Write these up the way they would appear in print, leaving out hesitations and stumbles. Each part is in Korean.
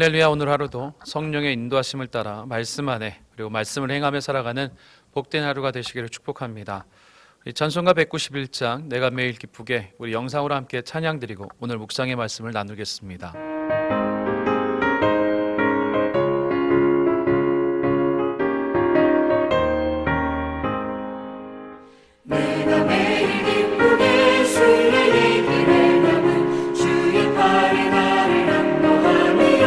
할렐루야. 오늘 하루도 성령의 인도하심을 따라 말씀 안에 그리고 말씀을 행하며 살아가는 복된 하루가 되시기를 축복합니다. 우리 찬송가 191장 내가 매일 기쁘게 우리 영상으로 함께 찬양드리고 오늘 묵상의 말씀을 나누겠습니다. 내가 매일 기쁘게 순례의 길을 남은 주의 팔에 나를 안보하며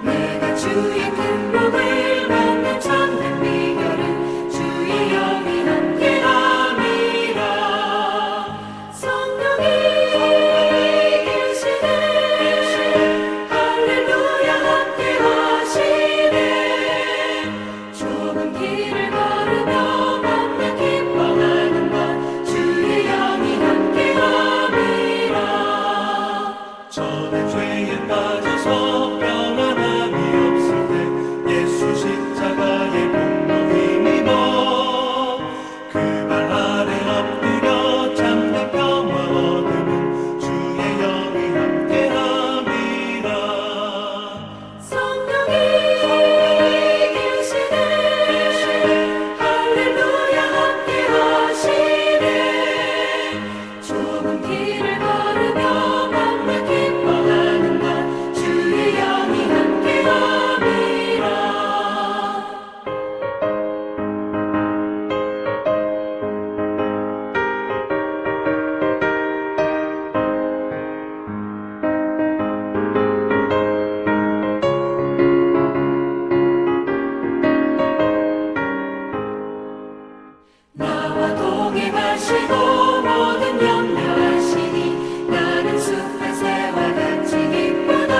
내가 주의 큰 복을 받는 참된 비결은 주의 영이 함께함이라. 성령이 계시네 할렐루야 함께하시네. 좁은 길을 걸으며 저는 죄에 빠져서 평안함이 없을 때 예수 십자가의 공로 힘입어 그 발 아래 엎드려 참된 평화 얻음은 주의 영이 함께함이라. 성령이 계시네 할렐루야 함께하시네. 좁은 길을 걸으며 기뻐하는 것 주의 영이 함께함이라. 나와 동행하시고 모든 염려하시니 나는 숲의 새와 같이 기쁘다.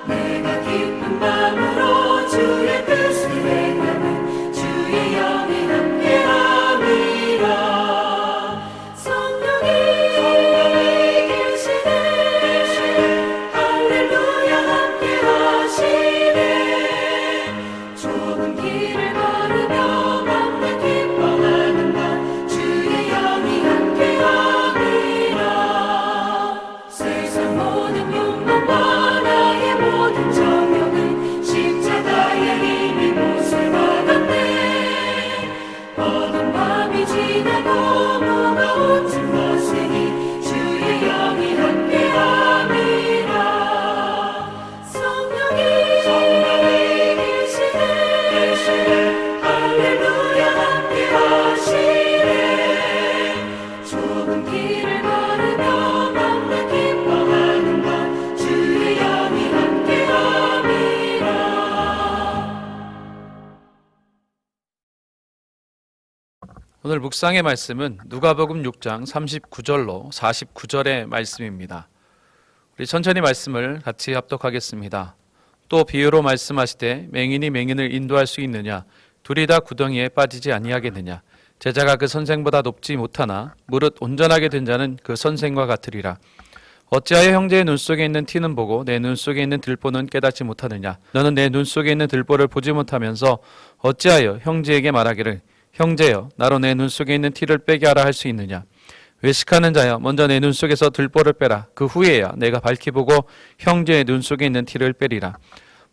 내가 기쁜 마음으로 주의 뜻을 행하는 주의 영이 함께함이라. 성령이 계시네 할렐루야 함께하시네. 좁은 길을 걸으며 맘만 기뻐하는 것 주의 영이 함께함이라. 세상 모든 욕망과 나의 모든 정욕은 십자가의 힘이 못을 박았네. 어두운 밤이 지나고 무거운 짐 벗으니 주의 영이 함께함이라. 성령이 계시네 할렐루야 함께하시네. 좁은 길을 걸으며 맘만 기뻐하는 것 주의 영이 함께함이라. 오늘 묵상의 말씀은 누가복음 6장 39절로 49절의 말씀입니다. 우리 천천히 말씀을 같이 합독하겠습니다. 또 비유로 말씀하시되 맹인이 맹인을 인도할 수 있느냐? 둘이 다 구덩이에 빠지지 아니하겠느냐? 제자가 그 선생보다 높지 못하나 무릇 온전하게 된 자는 그 선생과 같으리라. 어찌하여 형제의 눈 속에 있는 티는 보고 내 눈 속에 있는 들보는 깨닫지 못하느냐? 너는 내 눈 속에 있는 들보를 보지 못하면서 어찌하여 형제에게 말하기를 형제여 나로 내 눈 속에 있는 티를 빼게 하라 할 수 있느냐? 외식하는 자여 먼저 내 눈 속에서 들보를 빼라. 그 후에야 내가 밝히 보고 형제의 눈 속에 있는 티를 빼리라.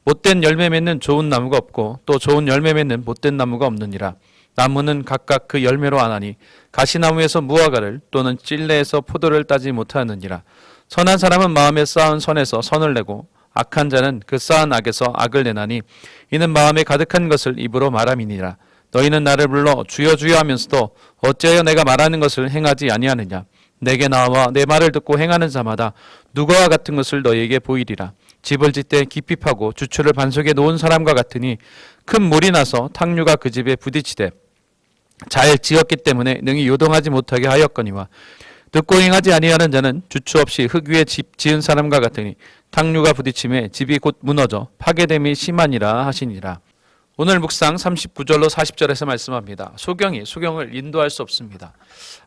못된 열매 맺는 좋은 나무가 없고 또 좋은 열매 맺는 못된 나무가 없느니라. 나무는 각각 그 열매로 아나니 가시나무에서 무화과를 또는 찔레에서 포도를 따지 못하느니라. 선한 사람은 마음에 쌓은 선에서 선을 내고 악한 자는 그 쌓은 악에서 악을 내나니 이는 마음에 가득한 것을 입으로 말함이니라. 너희는 나를 불러 주여 주여 하면서도 어찌하여 내가 말하는 것을 행하지 아니하느냐? 내게 나와 내 말을 듣고 행하는 자마다 누구와 같은 것을 너희에게 보이리라. 집을 짓되 깊이 파고 주추를 반석에 놓은 사람과 같으니 큰 물이 나서 탕류가 그 집에 부딪히되 잘 지었기 때문에 능히 요동하지 못하게 하였거니와 듣고 행하지 아니하는 자는 주추 없이 흙 위에 집 지은 사람과 같으니 탕류가 부딪힘에 집이 곧 무너져 파괴됨이 심하니라 하시니라. 오늘 묵상 39절로 40절에서 말씀합니다. 소경이 수경을 인도할 수 없습니다.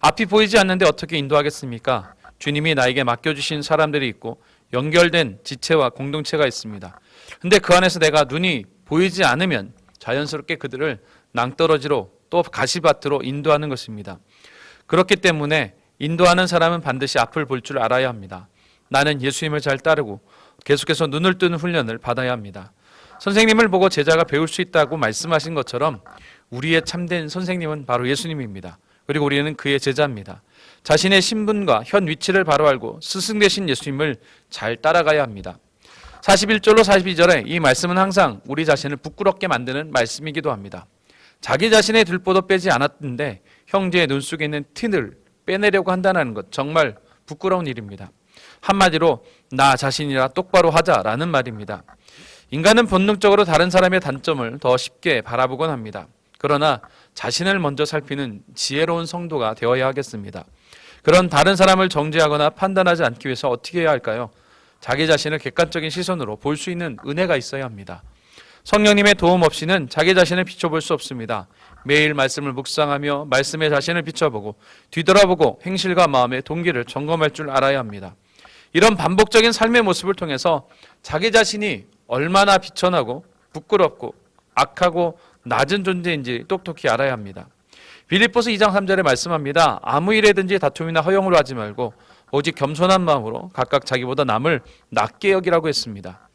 앞이 보이지 않는데 어떻게 인도하겠습니까? 주님이 나에게 맡겨주신 사람들이 있고 연결된 지체와 공동체가 있습니다. 근데 그 안에서 내가 눈이 보이지 않으면 자연스럽게 그들을 낭떠러지로 또 가시밭으로 인도하는 것입니다. 그렇기 때문에 인도하는 사람은 반드시 앞을 볼 줄 알아야 합니다. 나는 예수님을 잘 따르고 계속해서 눈을 뜨는 훈련을 받아야 합니다. 선생님을 보고 제자가 배울 수 있다고 말씀하신 것처럼 우리의 참된 선생님은 바로 예수님입니다. 그리고 우리는 그의 제자입니다. 자신의 신분과 현 위치를 바로 알고 스승 되신 예수님을 잘 따라가야 합니다. 41절로 42절에 이 말씀은 항상 우리 자신을 부끄럽게 만드는 말씀이기도 합니다. 자기 자신의 들보도 빼지 않았는데 형제의 눈 속에 있는 틴을 빼내려고 한다는 것, 정말 부끄러운 일입니다. 한마디로 나 자신이라 똑바로 하자라는 말입니다. 인간은 본능적으로 다른 사람의 단점을 더 쉽게 바라보곤 합니다. 그러나 자신을 먼저 살피는 지혜로운 성도가 되어야 하겠습니다. 그런 다른 사람을 정죄하거나 판단하지 않기 위해서 어떻게 해야 할까요? 자기 자신을 객관적인 시선으로 볼 수 있는 은혜가 있어야 합니다. 성령님의 도움 없이는 자기 자신을 비춰볼 수 없습니다. 매일 말씀을 묵상하며 말씀에 자신을 비춰보고 뒤돌아보고 행실과 마음의 동기를 점검할 줄 알아야 합니다. 이런 반복적인 삶의 모습을 통해서 자기 자신이 얼마나 비천하고 부끄럽고 악하고 낮은 존재인지 똑똑히 알아야 합니다. 빌립보서 2장 3절에 말씀합니다. 아무 일에든지 다툼이나 허용으로 하지 말고 오직 겸손한 마음으로 각각 자기보다 남을 낮게 여기라고 했습니다.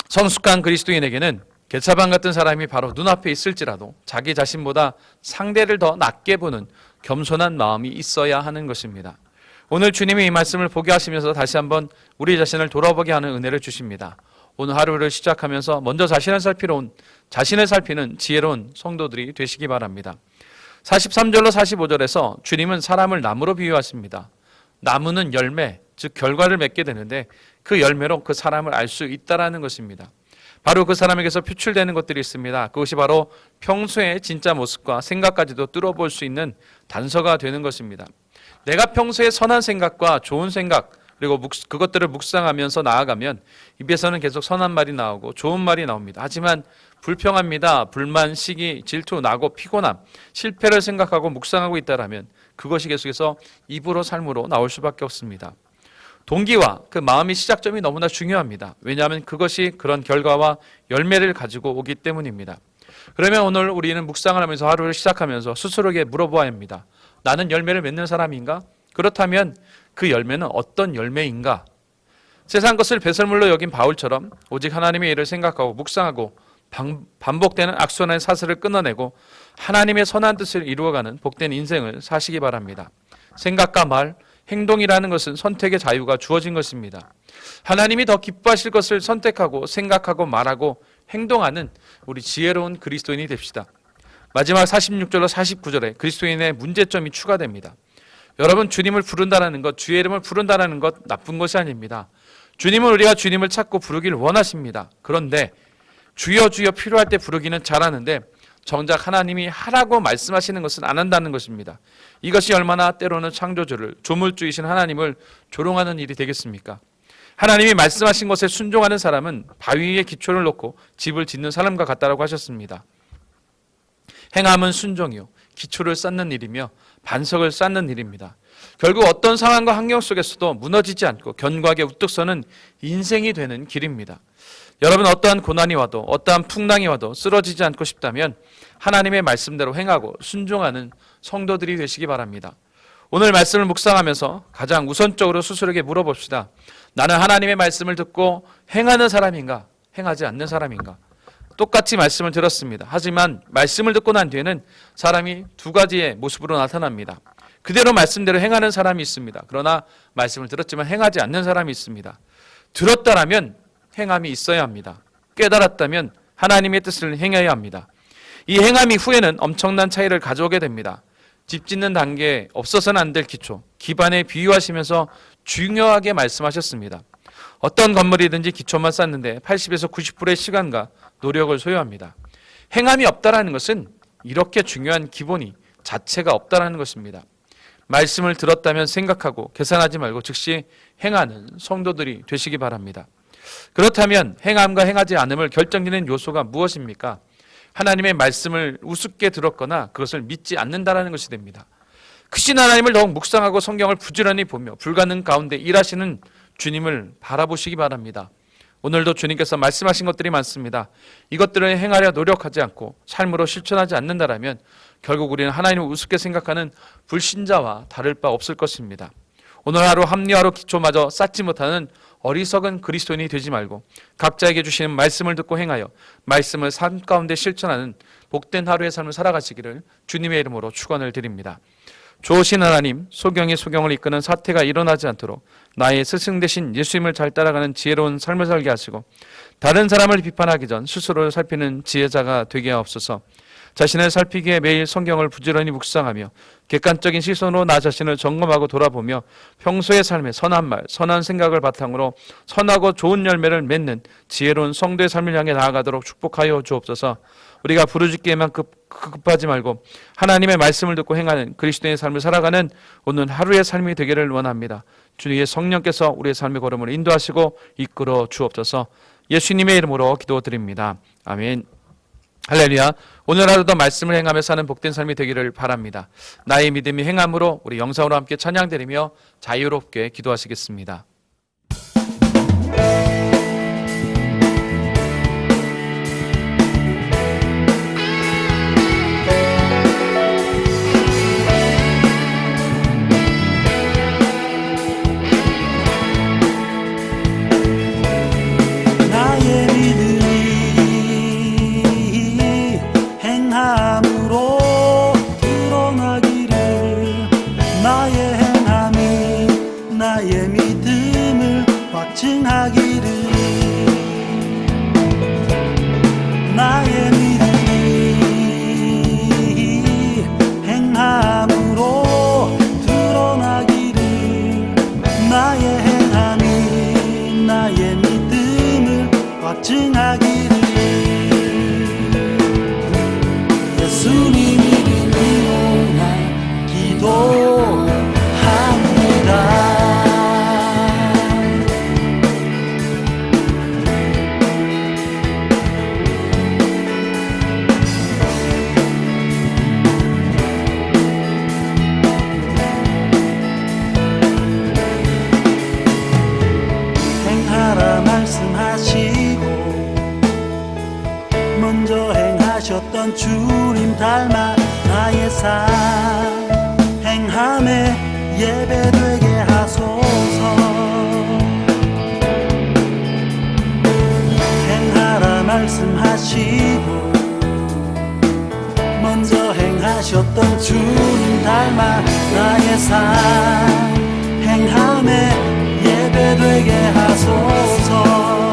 성숙한 그리스도인에게는 겟세반 같은 사람이 바로 눈앞에 있을지라도 자기 자신보다 상대를 더 낮게 보는 겸손한 마음이 있어야 하는 것입니다. 오늘 주님이 이 말씀을 보게 하시면서 다시 한번 우리 자신을 돌아보게 하는 은혜를 주십니다. 오늘 하루를 시작하면서 먼저 자신을 살피는 지혜로운 성도들이 되시기 바랍니다. 43절로 45절에서 주님은 사람을 나무로 비유하십니다. 나무는 열매, 즉 결과를 맺게 되는데 그 열매로 그 사람을 알 수 있다라는 것입니다. 바로 그 사람에게서 표출되는 것들이 있습니다. 그것이 바로 평소의 진짜 모습과 생각까지도 뚫어볼 수 있는 단서가 되는 것입니다. 내가 평소에 선한 생각과 좋은 생각 그리고 그것들을 묵상하면서 나아가면 입에서는 계속 선한 말이 나오고 좋은 말이 나옵니다. 하지만 불평합니다. 불만, 시기, 질투, 낙오, 피곤함, 실패를 생각하고 묵상하고 있다라면 그것이 계속해서 입으로 삶으로 나올 수밖에 없습니다. 동기와 그 마음의 시작점이 너무나 중요합니다. 왜냐하면 그것이 그런 결과와 열매를 가지고 오기 때문입니다. 그러면 오늘 우리는 묵상을 하면서 하루를 시작하면서 스스로에게 물어보아야 합니다. 나는 열매를 맺는 사람인가? 그렇다면 그 열매는 어떤 열매인가? 세상 것을 배설물로 여긴 바울처럼 오직 하나님의 일을 생각하고 묵상하고 반복되는 악순환의 사슬을 끊어내고 하나님의 선한 뜻을 이루어가는 복된 인생을 사시기 바랍니다. 생각과 말, 행동이라는 것은 선택의 자유가 주어진 것입니다. 하나님이 더 기뻐하실 것을 선택하고 생각하고 말하고 행동하는 우리 지혜로운 그리스도인이 됩시다. 마지막 46절로 49절에 그리스도인의 문제점이 추가됩니다. 여러분, 주님을 부른다는 것, 주의 이름을 부른다는 것 나쁜 것이 아닙니다. 주님은 우리가 주님을 찾고 부르기를 원하십니다. 그런데 주여 주여 필요할 때 부르기는 잘하는데 정작 하나님이 하라고 말씀하시는 것은 안 한다는 것입니다. 이것이 얼마나 때로는 창조주를, 조물주이신 하나님을 조롱하는 일이 되겠습니까? 하나님이 말씀하신 것에 순종하는 사람은 바위 위에 기초를 놓고 집을 짓는 사람과 같다라고 하셨습니다. 행함은 순종이요 기초를 쌓는 일이며 반석을 쌓는 일입니다. 결국 어떤 상황과 환경 속에서도 무너지지 않고 견고하게 우뚝 서는 인생이 되는 길입니다. 여러분, 어떠한 고난이 와도 어떠한 풍랑이 와도 쓰러지지 않고 싶다면 하나님의 말씀대로 행하고 순종하는 성도들이 되시기 바랍니다. 오늘 말씀을 묵상하면서 가장 우선적으로 스스로에게 물어봅시다. 나는 하나님의 말씀을 듣고 행하는 사람인가? 행하지 않는 사람인가? 똑같이 말씀을 들었습니다. 하지만 말씀을 듣고 난 뒤에는 사람이 두 가지의 모습으로 나타납니다. 그대로 말씀대로 행하는 사람이 있습니다. 그러나 말씀을 들었지만 행하지 않는 사람이 있습니다. 들었다라면 행함이 있어야 합니다. 깨달았다면 하나님의 뜻을 행해야 합니다. 이 행함이 후에는 엄청난 차이를 가져오게 됩니다. 집 짓는 단계에 없어서는 안 될 기초, 기반에 비유하시면서 중요하게 말씀하셨습니다. 어떤 건물이든지 기초만 쌓는데 80에서 90%의 시간과 노력을 소요합니다. 행함이 없다라는 것은 이렇게 중요한 기본이 자체가 없다라는 것입니다. 말씀을 들었다면 생각하고 계산하지 말고 즉시 행하는 성도들이 되시기 바랍니다. 그렇다면 행함과 행하지 않음을 결정짓는 요소가 무엇입니까? 하나님의 말씀을 우습게 들었거나 그것을 믿지 않는다라는 것이 됩니다. 크신 하나님을 더욱 묵상하고 성경을 부지런히 보며 불가능 가운데 일하시는 주님을 바라보시기 바랍니다. 오늘도 주님께서 말씀하신 것들이 많습니다. 이것들을 행하려 노력하지 않고 삶으로 실천하지 않는다라면 결국 우리는 하나님을 우습게 생각하는 불신자와 다를 바 없을 것입니다. 오늘 하루 합리화로 기초마저 쌓지 못하는 어리석은 그리스도인이 되지 말고 각자에게 주시는 말씀을 듣고 행하여 말씀을 삶 가운데 실천하는 복된 하루의 삶을 살아가시기를 주님의 이름으로 축원을 드립니다. 좋으신 하나님, 소경이 소경을 이끄는 사태가 일어나지 않도록 나의 스승 되신 예수님을 잘 따라가는 지혜로운 삶을 살게 하시고 다른 사람을 비판하기 전 스스로를 살피는 지혜자가 되게 하옵소서. 자신을 살피기에 매일 성경을 부지런히 묵상하며 객관적인 시선으로 나 자신을 점검하고 돌아보며 평소의 삶에 선한 말, 선한 생각을 바탕으로 선하고 좋은 열매를 맺는 지혜로운 성도의 삶을 향해 나아가도록 축복하여 주옵소서. 우리가 부르짖기에만 급하지 말고 하나님의 말씀을 듣고 행하는 그리스도의 삶을 살아가는 오늘 하루의 삶이 되기를 원합니다. 주님의 성령께서 우리의 삶의 걸음을 인도하시고 이끌어 주옵소서. 예수님의 이름으로 기도드립니다. 아멘. 할렐루야. 오늘 하루도 말씀을 행하며 사는 복된 삶이 되기를 바랍니다. 나의 믿음이 행함으로 우리 영상으로 함께 찬양드리며 자유롭게 기도하시겠습니다. 나의 믿음이 행함으로 드러나기를 나의 행함이 나의 믿음을 확증하기를 나의 믿음이 행함으로 드러나기를 나의 행함이 나의 믿음을 확증하기를 예수님 이름으로 난 기도합니다. 행하라 말씀하시고 먼저 행하셨던 주님 닮아 나의 삶 행함에 예배되게 하소서. 행하라 말씀하시고 먼저 행하셨던 주님 닮아 나의 삶 행함에 예배되게 하소서.